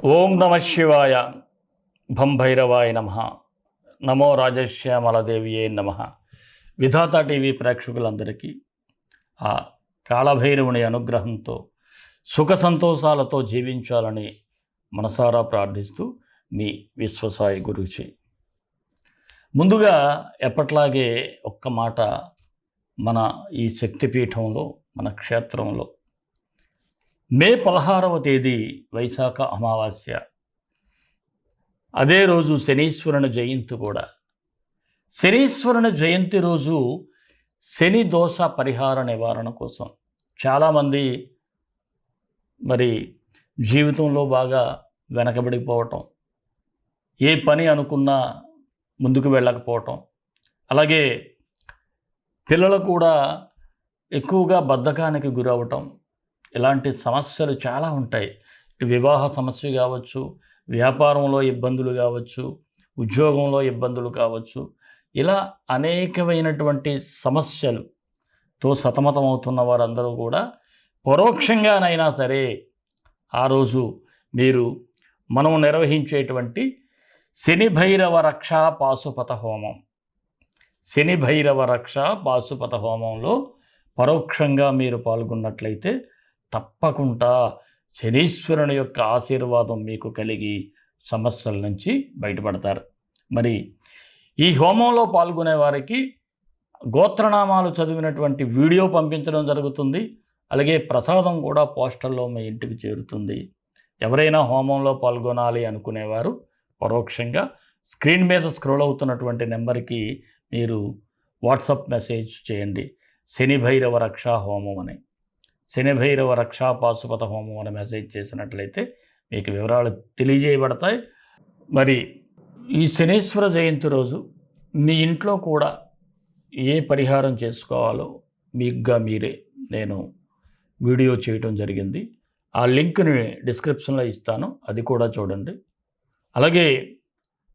ఓం నమ శివాయ. భం భైరవాయ నమ. నమో రాజశ్యామలదేవియే నమ. విధాత టీవీ ప్రేక్షకులందరికీ ఆ కాళభైరవుని అనుగ్రహంతో సుఖ సంతోషాలతో జీవించాలని మనసారా ప్రార్థిస్తూ మీ విశ్వసాయి గురూజీ. ముందుగా ఎప్పట్లాగే ఒక్క మాట, మన ఈ శక్తిపీఠంలో, మన క్షేత్రంలో మే 16వ తేదీ వైశాఖ అమావాస్య, అదే రోజు శనీశ్వరుని జయంతి కూడా. శనీశ్వరుని జయంతి రోజు శని దోష పరిహార నివారణ కోసం చాలామంది మరి జీవితంలో బాగా వెనకబడిపోవటం, ఏ పని అనుకున్నా ముందుకు వెళ్ళకపోవటం, అలాగే పిల్లలు కూడా ఎక్కువగా బద్ధకానికి గురవటం, ఇలాంటి సమస్యలు చాలా ఉంటాయి. వివాహ సమస్య కావచ్చు, వ్యాపారంలో ఇబ్బందులు కావచ్చు, ఉద్యోగంలో ఇబ్బందులు కావచ్చు, ఇలా అనేకమైనటువంటి సమస్యలతో సతమతమవుతున్న వారందరూ కూడా పరోక్షంగానైనా సరే ఆ రోజు మీరు మనం నిర్వహించేటువంటి శని భైరవ రక్ష పాశుపత హోమం, శని భైరవ రక్ష పాశుపత హోమంలో పరోక్షంగా మీరు పాల్గొన్నట్లయితే తప్పకుండా శనీశ్వరుని యొక్క ఆశీర్వాదం మీకు కలిగి సమస్యల నుంచి బయటపడతారు. మరి ఈ హోమంలో పాల్గొనే వారికి గోత్రనామాలు చదివినటువంటి వీడియో పంపించడం జరుగుతుంది. అలాగే ప్రసాదం కూడా పోస్టల్లో మీ ఇంటికి చేరుతుంది. ఎవరైనా హోమంలో పాల్గొనాలి అనుకునేవారు పరోక్షంగా స్క్రీన్ మీద స్క్రోల్ అవుతున్నటువంటి నెంబర్కి మీరు వాట్సాప్ మెసేజ్ చేయండి, శని భైరవ రక్షా హోమం అని. శని భైరవ రక్షా పాశుపత హోమం అని మెసేజ్ చేసినట్లయితే మీకు వివరాలు తెలియజేయబడతాయి. మరి ఈ శనీశ్వర జయంతి రోజు మీ ఇంట్లో కూడా ఏ పరిహారం చేసుకోవాలో మీకుగా మీరే నేను వీడియో చేయటం జరిగింది. ఆ లింక్ని డిస్క్రిప్షన్లో ఇస్తాను, అది కూడా చూడండి. అలాగే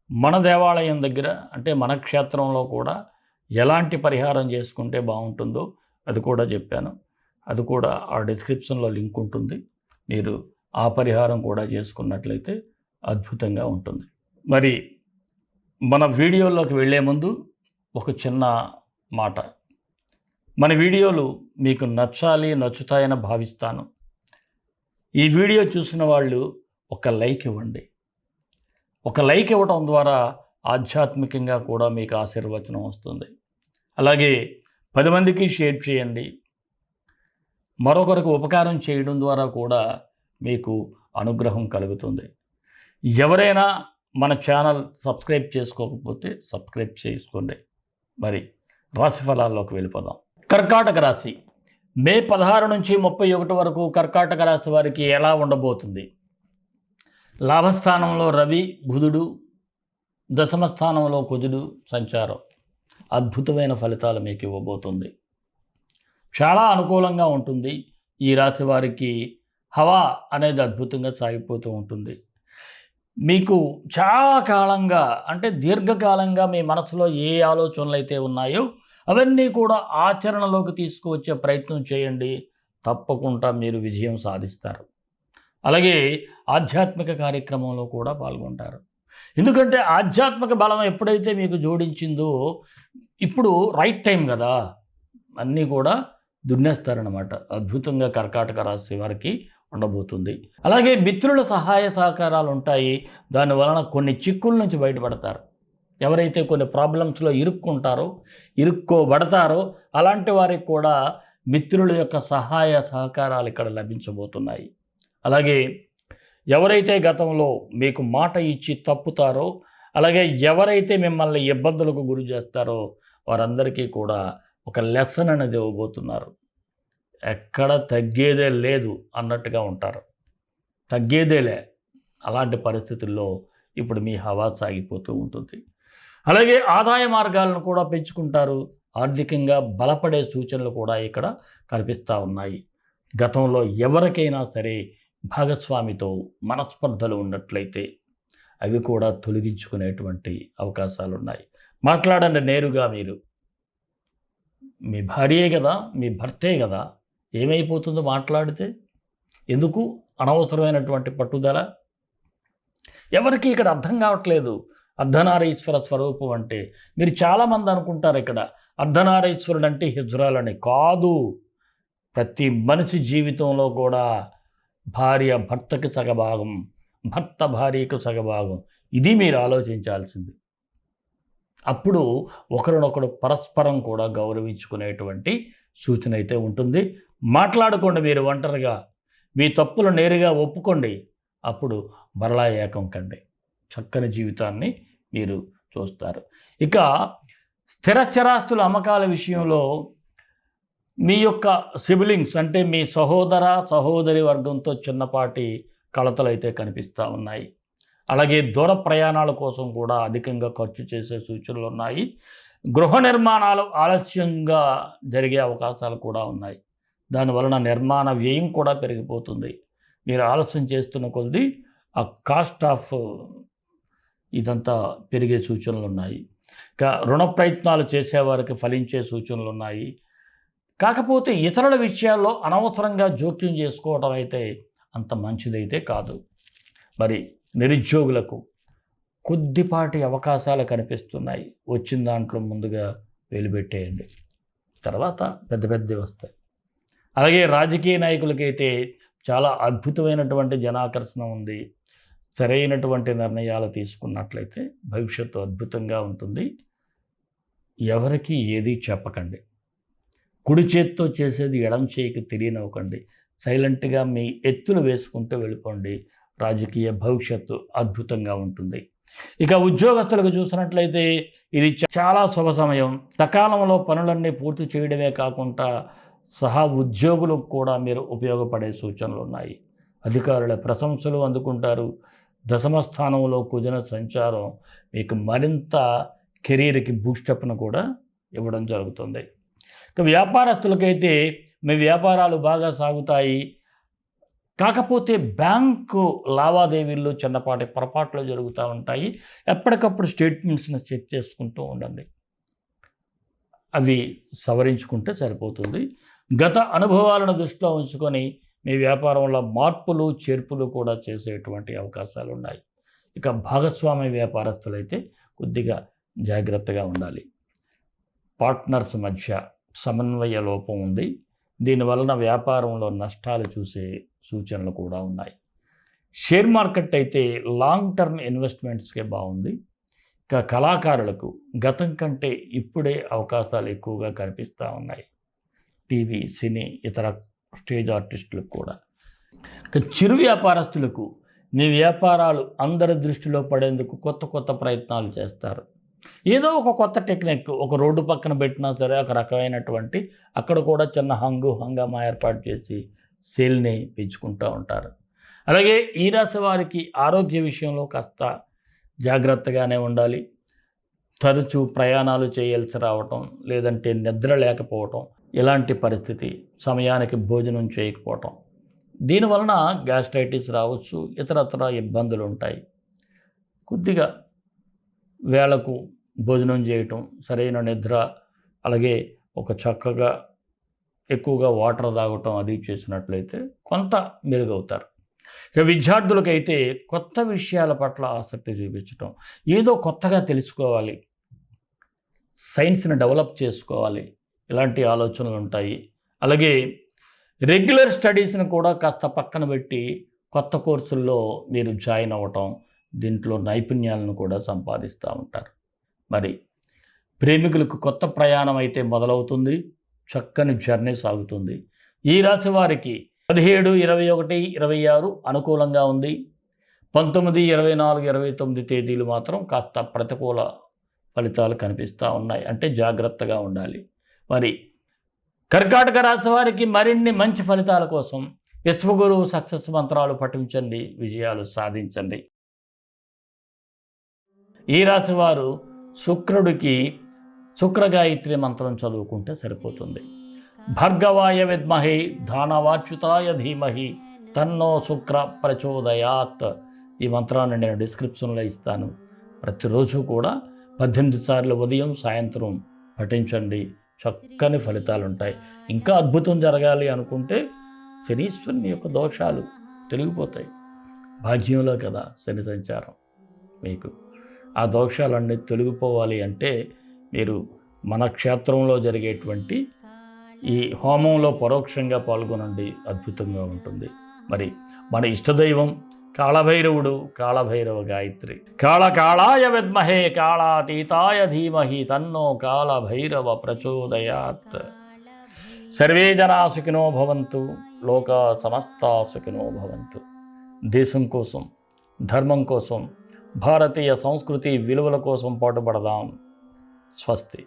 మన దేవాలయం దగ్గర, అంటే మన క్షేత్రంలో కూడా ఎలాంటి పరిహారం చేసుకుంటే బాగుంటుందో అది కూడా చెప్పాను. అది కూడా ఆ డిస్క్రిప్షన్లో లింక్ ఉంటుంది. మీరు ఆ పరిహారం కూడా చేసుకున్నట్లయితే అద్భుతంగా ఉంటుంది. మరి మన వీడియోలోకి వెళ్ళే ముందు ఒక చిన్న మాట. మన వీడియోలు మీకు నచ్చుతాయని భావిస్తాను. ఈ వీడియో చూసిన వాళ్ళు ఒక లైక్ ఇవ్వండి. ఒక లైక్ ఇవ్వడం ద్వారా ఆధ్యాత్మికంగా కూడా మీకు ఆశీర్వచనం వస్తుంది. అలాగే 10 మందికి షేర్ చేయండి. మరొకరికి ఉపకారం చేయడం ద్వారా కూడా మీకు అనుగ్రహం కలుగుతుంది. ఎవరైనా మన ఛానల్ సబ్స్క్రైబ్ చేసుకోకపోతే సబ్స్క్రైబ్ చేసుకోండి. మరి రాశి ఫలాల్లోకి వెళ్ళిపోదాం. కర్కాటక రాశి మే 16 నుంచి 31 వరకు కర్కాటక రాశి వారికి ఎలా ఉండబోతుంది? లాభస్థానంలో రవి, బుధుడు, దశమ స్థానంలో కుజుడు సంచారం అద్భుతమైన ఫలితాలు మీకు ఇవ్వబోతుంది. చాలా అనుకూలంగా ఉంటుంది. ఈ రాశి వారికి హవా అనేది అద్భుతంగా సాగిపోతూ ఉంటుంది. మీకు చాలా కాలంగా, అంటే దీర్ఘకాలంగా మీ మనసులో ఏ ఆలోచనలు అయితే ఉన్నాయో అవన్నీ కూడా ఆచరణలోకి తీసుకువచ్చే ప్రయత్నం చేయండి. తప్పకుండా మీరు విజయం సాధిస్తారు. అలాగే ఆధ్యాత్మిక కార్యక్రమంలో కూడా పాల్గొంటారు. ఎందుకంటే ఆధ్యాత్మిక బలం ఎప్పుడైతే మీకు జోడించిందో ఇప్పుడు రైట్ టైం కదా, అన్నీ కూడా దున్నేస్తారనమాట. అద్భుతంగా కర్కాటక రాశి వారికి ఉండబోతుంది. అలాగే మిత్రుల సహాయ సహకారాలు ఉంటాయి. దానివలన కొన్ని చిక్కుల నుంచి బయటపడతారు. ఎవరైతే కొన్ని ప్రాబ్లమ్స్లో ఇరుక్కోబడతారో అలాంటి వారికి కూడా మిత్రుల యొక్క సహాయ సహకారాలు ఇక్కడ లభించబోతున్నాయి. అలాగే ఎవరైతే గతంలో మీకు మాట ఇచ్చి తప్పుతారో, అలాగే ఎవరైతే మిమ్మల్ని ఇబ్బందులకు గురి చేస్తారో వారందరికీ కూడా ఒక లెసన్ అనేది ఇవ్వబోతున్నారు. ఎక్కడ తగ్గేదే లేదు అన్నట్టుగా ఉంటారు. తగ్గేదేలే, అలాంటి పరిస్థితుల్లో ఇప్పుడు మీ హవా సాగిపోతూ ఉంటుంది. అలాగే ఆదాయ మార్గాలను కూడా పెంచుకుంటారు. ఆర్థికంగా బలపడే సూచనలు కూడా ఇక్కడ కనిపిస్తూ ఉన్నాయి. గతంలో ఎవరికైనా సరే భాగస్వామితో మనస్పర్ధలు ఉన్నట్లయితే అవి కూడా తొలగించుకునేటువంటి అవకాశాలు ఉన్నాయి. మాట్లాడండి నేరుగా. మీరు మీ భార్యే కదా, మీ భర్తే కదా, ఏమైపోతుందో మాట్లాడితే? ఎందుకు అనవసరమైనటువంటి పట్టుదల? ఎవరికి ఇక్కడ అర్థం కావట్లేదు అర్ధనారీశ్వర స్వరూపం అంటే. మీరు చాలామంది అనుకుంటారు ఇక్కడ అర్ధనారీశ్వరుడు అంటే హిజ్రాలని. కాదు, ప్రతి మనిషి జీవితంలో కూడా భార్య భర్తకి సగభాగం, భర్త భార్యకు సగభాగం. ఇది మీరు ఆలోచించాల్సింది. అప్పుడు ఒకరినొకడు పరస్పరం కూడా గౌరవించుకునేటువంటి సూచన అయితే ఉంటుంది. మాట్లాడుకోండి, మీరు ఒంటరిగా మీ తప్పులు నేరుగా ఒప్పుకోండి. అప్పుడు మరలా ఏకం కండి. చక్కని జీవితాన్ని మీరు చూస్తారు. ఇక స్థిర చరాస్తుల అమ్మకాల విషయంలో మీ యొక్క సిబ్లింగ్స్ అంటే మీ సహోదర సహోదరి వర్గంతో చిన్నపాటి కలతలు అయితే కనిపిస్తూ ఉన్నాయి. అలాగే దూర ప్రయాణాల కోసం కూడా అధికంగా ఖర్చు చేసే సూచనలు ఉన్నాయి. గృహ నిర్మాణాలు ఆలస్యంగా జరిగే అవకాశాలు కూడా ఉన్నాయి. దానివలన నిర్మాణ వ్యయం కూడా పెరిగిపోతుంది. మీరు ఆలస్యం చేస్తున్న కొద్దీ ఆ కాస్ట్ ఆఫ్ ఇదంతా పెరిగే సూచనలు ఉన్నాయి. ఇక రుణ ప్రయత్నాలు చేసేవారికి ఫలించే సూచనలు ఉన్నాయి. కాకపోతే ఇతరుల విషయాల్లో అనవసరంగా జోక్యం చేసుకోవడం అయితే అంత మంచిదైతే కాదు. మరి నిరుద్యోగులకు కొద్దిపాటి అవకాశాలు కనిపిస్తున్నాయి. వచ్చిన దాంట్లో ముందుగా వెలిపెట్టేయండి, తర్వాత పెద్ద పెద్దవి వస్తాయి. అలాగే రాజకీయ నాయకులకైతే చాలా అద్భుతమైనటువంటి జనాకర్షణ ఉంది. సరైనటువంటి నిర్ణయాలు తీసుకున్నట్లయితే భవిష్యత్తు అద్భుతంగా ఉంటుంది. ఎవరికి ఏది చెప్పకండి. కుడి చేత్తో చేసేది ఎడం చేయికి తెలియనివ్వకండి. సైలెంట్గా మీ ఎత్తులు వేసుకుంటూ వెళ్ళిపోండి. రాజకీయ భవిష్యత్తు అద్భుతంగా ఉంటుంది. ఇక ఉద్యోగస్తులకు చూసినట్లయితే ఇది చాలా శుభ సమయం. సకాలంలో పనులన్నీ పూర్తి చేయడమే కాకుండా ఉద్యోగులకు కూడా మీరు ఉపయోగపడే సూచనలు ఉన్నాయి. అధికారుల ప్రశంసలు అందుకుంటారు. దశమ స్థానంలో కుదిన సంచారం మీకు మరింత కెరీర్కి బూస్టప్ను కూడా ఇవ్వడం జరుగుతుంది. ఇక వ్యాపారస్తులకైతే మీ వ్యాపారాలు బాగా సాగుతాయి. కాకపోతే బ్యాంకు లావాదేవీల్లో చిన్నపాటి పొరపాట్లు జరుగుతూ ఉంటాయి. ఎప్పటికప్పుడు స్టేట్మెంట్స్ని చెక్ చేసుకుంటూ ఉండండి. అవి సవరించుకుంటే సరిపోతుంది. గత అనుభవాలను దృష్టిలో ఉంచుకొని మీ వ్యాపారంలో మార్పులు చేర్పులు కూడా చేసేటువంటి అవకాశాలు ఉన్నాయి. ఇక భాగస్వామ్య వ్యాపారస్తులైతే కొద్దిగా జాగ్రత్తగా ఉండాలి. పార్ట్నర్స్ మధ్య సమన్వయ లోపం ఉంది. దీనివలన వ్యాపారంలో నష్టాలు చూసే సూచనలు కూడా ఉన్నాయి. షేర్ మార్కెట్ అయితే లాంగ్ టర్మ్ ఇన్వెస్ట్మెంట్స్కే బాగుంది. ఇక కళాకారులకు గతం కంటే ఇప్పుడే అవకాశాలు ఎక్కువగా కనిపిస్తూ ఉన్నాయి. టీవీ, సినీ, ఇతర స్టేజ్ ఆర్టిస్టులకు కూడా. ఇక చిరు వ్యాపారస్తులకు మీ వ్యాపారాలు అందరి దృష్టిలో పడేందుకు కొత్త కొత్త ప్రయత్నాలు చేస్తారు. ఏదో ఒక కొత్త టెక్నిక్, ఒక రోడ్డు పక్కన పెట్టినా సరే ఒక రకమైనటువంటి అక్కడ కూడా చిన్న హంగామా ఏర్పాటు చేసి సేల్ని పెంచుకుంటూ ఉంటారు. అలాగే ఈ రాశి వారికి ఆరోగ్య విషయంలో కాస్త జాగ్రత్తగానే ఉండాలి. తరచూ ప్రయాణాలు చేయాల్సి రావటం, లేదంటే నిద్ర లేకపోవటం, ఇలాంటి పరిస్థితి, సమయానికి భోజనం చేయకపోవటం, దీనివలన గ్యాస్ట్రైటిస్ రావచ్చు, ఇతరత్ర ఇబ్బందులు ఉంటాయి. కొద్దిగా వేళకు భోజనం చేయటం, సరైన నిద్ర, అలాగే ఒక చక్కగా ఎక్కువగా వాటర్ తాగటం అది చేసినట్లయితే కొంత మెరుగవుతారు. ఇక విద్యార్థులకైతే కొత్త విషయాల పట్ల ఆసక్తి చూపించటం, ఏదో కొత్తగా తెలుసుకోవాలి, సైన్స్ని డెవలప్ చేసుకోవాలి, ఇలాంటి ఆలోచనలు ఉంటాయి. అలాగే రెగ్యులర్ స్టడీస్ని కూడా కాస్త పక్కన పెట్టి కొత్త కోర్సుల్లో మీరు జాయిన్ అవ్వటం, దీంట్లో నైపుణ్యాలను కూడా సంపాదిస్తూ ఉంటారు. మరి ప్రేమికులకు కొత్త ప్రయాణం అయితే మొదలవుతుంది. చక్కని జర్నీ సాగుతుంది. ఈ రాశి వారికి 17, 21, 26 అనుకూలంగా ఉంది. 19, 24, 29 తేదీలు మాత్రం కాస్త ప్రతికూల ఫలితాలు కనిపిస్తూ ఉన్నాయి. అంటే జాగ్రత్తగా ఉండాలి. మరి కర్కాటక రాశి వారికి మరిన్ని మంచి ఫలితాల కోసం విశ్వగురు సక్సెస్ మంత్రాలు పఠించండి, విజయాలు సాధించండి. ఈ రాశి వారు శుక్రుడికి శుక్రగాయత్రి మంత్రం చదువుకుంటే సరిపోతుంది. భార్గవాయ విద్మహే ధానవాచ్యుతాయ ధీమహి తన్నో శుక్ర ప్రచోదయాత్. ఈ మంత్రాన్ని నేను డిస్క్రిప్షన్లో ఇస్తాను. ప్రతిరోజు కూడా 18 సార్లు ఉదయం సాయంత్రం పఠించండి. చక్కని ఫలితాలు ఉంటాయి. ఇంకా అద్భుతం జరగాలి అనుకుంటే శనీశ్వరుని యొక్క దోషాలు తొలగిపోతాయి. భాగ్యంలో కదా శని సంచారం. మీకు ఆ దోషాలన్నీ తొలగిపోవాలి అంటే మీరు మన క్షేత్రంలో జరిగేటువంటి ఈ హోమంలో పరోక్షంగా పాల్గొనండి, అద్భుతంగా ఉంటుంది. మరి మన ఇష్టదైవం కాళభైరవుడు, కాళభైరవ గాయత్రి. కాళకాళాయ విద్మహే కాళాతీతాయ ధీమహి తన్నో కాళభైరవ ప్రచోదయాత్. సర్వే జనా సుఖినో భవంతు, లోకా సమస్తా సుఖినో భవంతు. దేశం కోసం, ధర్మం కోసం, భారతీయ సంస్కృతి విలువల కోసం పాటుపడదాం. స్వస్తి.